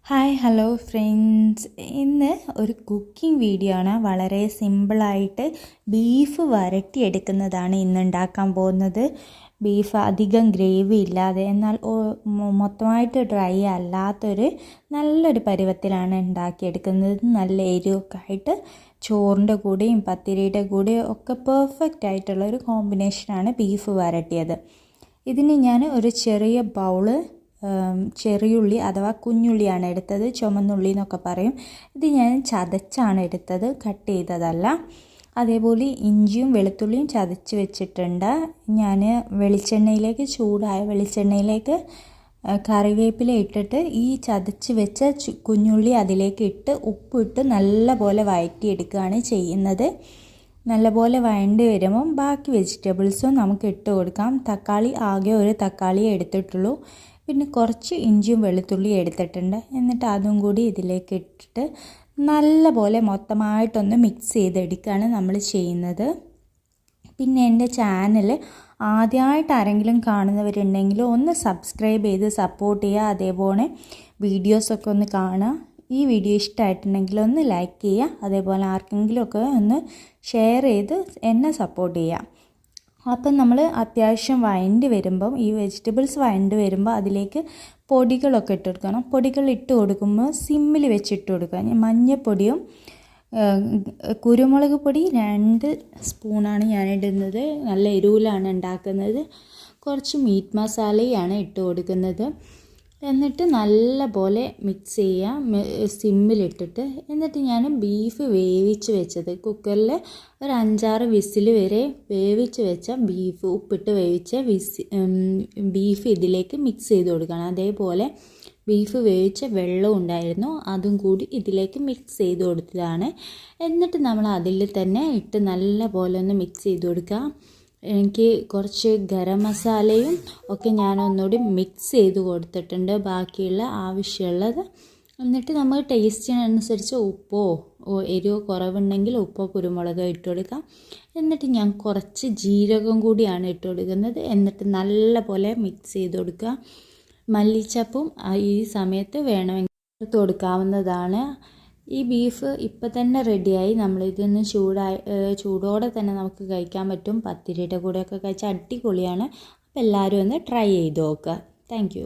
Hi hello friends, ഇന്ന് ഒരു cooking video ആണ്. വളരെ സിമ്പിളായിട്ട് ബീഫ് വരട്ടിയെടുക്കുന്നതാണ് ഇന്ന് ഉണ്ടാക്കാൻ പോകുന്നത്. ബീഫ് അധികം ഗ്രേവി ഇല്ലാതെ എന്നാൽ മൊത്തമായിട്ട് ഡ്രൈ അല്ലാത്തൊരു നല്ലൊരു പരുവത്തിലാണ് ഉണ്ടാക്കിയെടുക്കുന്നത്. നല്ല എരിവൊക്കെ ആയിട്ട് ചോറിൻ്റെ കൂടെയും പത്തിരിയുടെ കൂടെയും ഒക്കെ പെർഫെക്റ്റ് ആയിട്ടുള്ള ഒരു കോമ്പിനേഷനാണ് ബീഫ് വരട്ടിയത്. ഇതിന് ഞാൻ ഒരു ചെറിയ ബൗള് ചെറിയുള്ളി അഥവാ കുഞ്ഞുള്ളിയാണ് എടുത്തത്. ചുമന്നുള്ളി എന്നൊക്കെ പറയും. ഇത് ഞാൻ ചതച്ചാണ് എടുത്തത്, കട്ട് ചെയ്തതല്ല. അതേപോലെ ഇഞ്ചിയും വെളുത്തുള്ളിയും ചതച്ച് വെച്ചിട്ടുണ്ട്. ഞാൻ ചൂടായ വെളിച്ചെണ്ണയിലേക്ക് കറിവേപ്പില ഇട്ടിട്ട് ഈ ചതച്ച് വെച്ച കുഞ്ഞുള്ളി അതിലേക്ക് ഇട്ട് ഉപ്പിട്ട് നല്ലപോലെ വഴറ്റിയെടുക്കുകയാണ് ചെയ്യുന്നത്. നല്ലപോലെ വഴണ്ടി വരുമ്പം ബാക്കി വെജിറ്റബിൾസും നമുക്ക് ഇട്ട് കൊടുക്കാം. തക്കാളി ആകെ ഒരു തക്കാളിയെ എടുത്തിട്ടുള്ളൂ. പിന്നെ കുറച്ച് ഇഞ്ചിയും വെളുത്തുള്ളിയും എടുത്തിട്ടുണ്ട്. എന്നിട്ട് അതും കൂടി ഇതിലേക്ക് ഇട്ടിട്ട് നല്ലപോലെ മൊത്തമായിട്ടൊന്ന് മിക്സ് ചെയ്തെടുക്കുകയാണ് നമ്മൾ ചെയ്യുന്നത്. പിന്നെ എൻ്റെ ചാനൽ ആദ്യമായിട്ട് ആരെങ്കിലും കാണുന്നവരുണ്ടെങ്കിൽ ഒന്ന് സബ്സ്ക്രൈബ് ചെയ്ത് സപ്പോർട്ട് ചെയ്യുക. അതേപോലെ വീഡിയോസൊക്കെ ഒന്ന് കാണുക. ഈ വീഡിയോ ഇഷ്ടമായിട്ടുണ്ടെങ്കിൽ ഒന്ന് ലൈക്ക് ചെയ്യുക. അതേപോലെ ആർക്കെങ്കിലുമൊക്കെ ഒന്ന് ഷെയർ ചെയ്ത് എന്നെ സപ്പോർട്ട് ചെയ്യുക. അപ്പം നമ്മൾ അത്യാവശ്യം വഴണ്ടി വരുമ്പം ഈ വെജിറ്റബിൾസ് വഴണ്ടി വരുമ്പോൾ അതിലേക്ക് പൊടികളൊക്കെ ഇട്ട് കൊടുക്കണം. പൊടികൾ ഇട്ട് കൊടുക്കുമ്പോൾ സിമ്മിൽ വെച്ചിട്ട് കൊടുക്കുക. മഞ്ഞൾപ്പൊടിയും കുരുമുളക് പൊടി 2 സ്പൂണാണ് ഞാൻ ഇടുന്നത്. നല്ല എരിവിലാണ് ഉണ്ടാക്കുന്നത്. കുറച്ച് മീറ്റ് മസാലയാണ് ഇട്ട് കൊടുക്കുന്നത്. എന്നിട്ട് നല്ലപോലെ മിക്സ് ചെയ്യുക സിമ്മിലിട്ടിട്ട്. എന്നിട്ട് ഞാൻ ബീഫ് വേവിച്ച് വെച്ചത് കുക്കറിൽ ഒരു 5-6 വിസിൽ വരെ വേവിച്ച് വെച്ച ബീഫ് ഉപ്പിട്ട് വേവിച്ച ബീഫ് ഇതിലേക്ക് മിക്സ് ചെയ്ത് കൊടുക്കണം. അതേപോലെ ബീഫ് വേവിച്ച വെള്ളം ഉണ്ടായിരുന്നു, അതും കൂടി ഇതിലേക്ക് മിക്സ് ചെയ്ത് കൊടുത്തതാണ്. എന്നിട്ട് നമ്മൾ അതിൽ തന്നെ ഇട്ട് നല്ലപോലെ ഒന്ന് മിക്സ് ചെയ്ത് കൊടുക്കുക. എനിക്ക് കുറച്ച് ഗരം മസാലയും ഒക്കെ ഞാൻ ഒന്നുകൂടി മിക്സ് ചെയ്ത് കൊടുത്തിട്ടുണ്ട്, ബാക്കിയുള്ള ആവശ്യമുള്ളത്. എന്നിട്ട് നമ്മൾ ടേസ്റ്റിനനുസരിച്ച് ഉപ്പോ എരിവോ കുറവുണ്ടെങ്കിൽ ഉപ്പോ കുരുമുളകോ ഇട്ട് കൊടുക്കാം. എന്നിട്ട് ഞാൻ കുറച്ച് ജീരകം കൂടിയാണ് ഇട്ട് കൊടുക്കുന്നത്. എന്നിട്ട് നല്ലപോലെ മിക്സ് ചെയ്ത് കൊടുക്കുക. മല്ലിച്ചപ്പും ഈ സമയത്ത് വേണമെങ്കിൽ ഇട്ട് കൊടുക്കാവുന്നതാണ്. ഈ ബീഫ് ഇപ്പം തന്നെ റെഡിയായി. നമ്മളിതൊന്ന് ചൂടോടെ തന്നെ നമുക്ക് കഴിക്കാൻ പറ്റും. പത്തിരിയുടെ കൂടെയൊക്കെ കഴിച്ചാൽ അടിപൊളിയാണ്. അപ്പോൾ എല്ലാവരും ഒന്ന് ട്രൈ ചെയ്ത് നോക്കുക. Thank you.